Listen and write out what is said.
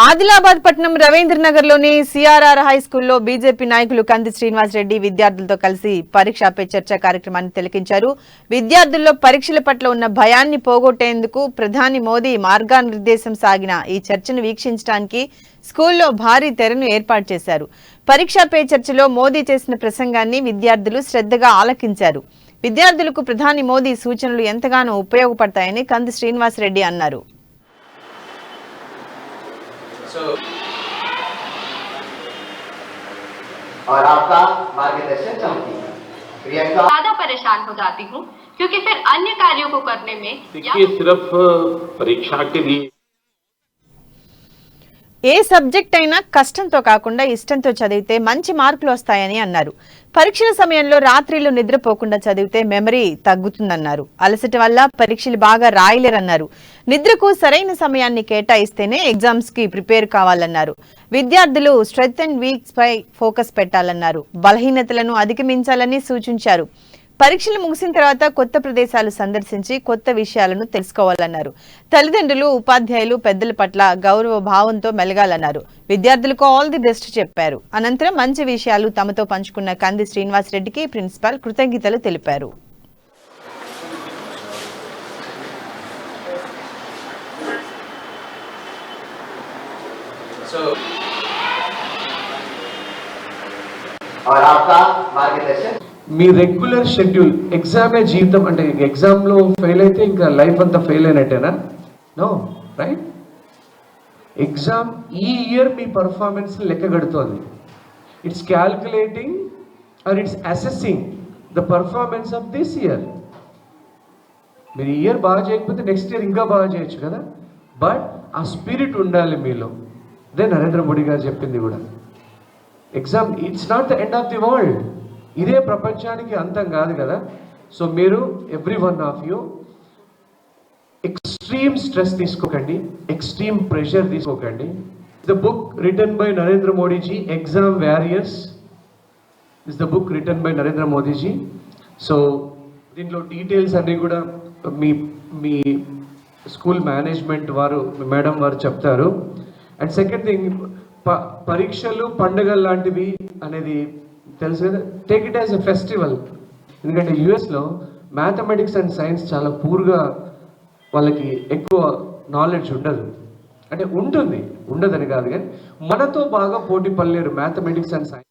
ఆదిలాబాద్ పట్టణం రవీంద్రనగర్ లోని CRR high స్కూల్లో బీజేపీ నాయకులు కంది శ్రీనివాస్ రెడ్డి విద్యార్థులతో కలిసి పరీక్ష పే చర్చ కార్యక్రమాన్ని తిలకించారు. విద్యార్థుల్లో పరీక్షల పట్ల ఉన్న భయాన్ని పోగొట్టేందుకు ప్రధాని మోదీ మార్గనిర్దేశం సాగిన ఈ చర్చను వీక్షించడానికి స్కూల్లో భారీ తెరను ఏర్పాటు చేశారు. పరీక్ష పే చర్చలో మోదీ చేసిన ప్రసంగాన్ని విద్యార్థులు శ్రద్ధగా ఆలకించారు. విద్యార్థులకు ప్రధాని మోదీ సూచనలు ఎంతగానో ఉపయోగపడతాయని కంది శ్రీనివాస్ రెడ్డి అన్నారు. और आपका मार्गदर्शन चाहती हूँ। ज्यादा परेशान हो जाती हूँ क्योंकि फिर अन्य कार्यों को करने में देखिए सिर्फ परीक्षा के लिए ఏ సబ్జెక్ట్ అయినా కష్టంతో కాకుండా ఇష్టంతో చదివితే మంచి మార్కులు వస్తాయని అన్నారు. పరీక్షల సమయంలో రాత్రిళ్ళు నిద్రపోకుండా చదివితే మెమరీ తగ్గుతుందన్నారు. అలసట వల్ల పరీక్షలు బాగా రాయలేరన్నారు. నిద్రకు సరైన సమయాన్ని కేటాయిస్తేనే ఎగ్జామ్స్ కి ప్రిపేర్ కావాలన్నారు. విద్యార్థులు స్ట్రెంగ్త్ అండ్ వీక్స్ పై ఫోకస్ పెట్టాలన్నారు. బలహీనతలను అధిగమించాలని సూచించారు. పరీక్షలు ముగిసిన తర్వాత కొత్త ప్రదేశాలు సందర్శించి కొత్త విషయాలను తెలుసుకోవాలన్నారు. తల్లిదండ్రులు, ఉపాధ్యాయులు పెద్దల పట్ల గౌరవ భావంతో మెలగాలన్నారు. విద్యార్థులకు ఆల్ ది బెస్ట్ చెప్పారు. అనంతరం మంచి విషయాలు తమతో పంచుకున్న కంది శ్రీనివాస్ రెడ్డికి ప్రిన్సిపాల్ కృతజ్ఞతలు తెలిపారు. और आपका मार्गदर्शन మీ రెగ్యులర్ షెడ్యూల్ ఎగ్జామే జీవితం అంటే ఎగ్జామ్లో ఫెయిల్ అయితే ఇంకా లైఫ్ అంతా ఫెయిల్ అయినట్టేనా? No, right? ఎగ్జామ్ ఈ ఇయర్ మీ పర్ఫార్మెన్స్ లెక్క కడుతోంది. It's calculating or it's assessing the performance of this year. మీరు ఈ ఇయర్ బాగా చేయకపోతే నెక్స్ట్ ఇయర్ ఇంకా బాగా చేయొచ్చు కదా. బట్ ఆ స్పిరిట్ ఉండాలి మీలో. అదే నరేంద్ర మోడీ గారు చెప్పింది కూడా. Exam it's not the end of the world. ఇదే ప్రపంచానికి అంతం కాదు కదా. సో మీరు every one of you extreme stress తీసుకోకండి, ఎక్స్ట్రీమ్ ప్రెషర్ తీసుకోకండి. The book written by Narendra Modi ji, exam warriors is the book written by Narendra Modi ji. So దీంట్లో డీటెయిల్స్ అన్నీ కూడా మీ మీ స్కూల్ మేనేజ్మెంట్ వారు, మేడం వారు చెప్తారు. అండ్ సెకండ్ థింగ్, పరీక్షలు పండుగలు లాంటివి అనేది తెలుసు కదా. Take it as a festival. ఎందుకంటే యుఎస్లో మ్యాథమెటిక్స్ అండ్ సైన్స్ చాలా పూర్గా, వాళ్ళకి ఎక్కువ నాలెడ్జ్ ఉండదు. అంటే ఉంటుంది, ఉండదని కాదు, కానీ మనతో బాగా పోటీ పడలేరు మ్యాథమెటిక్స్ అండ్ సైన్స్.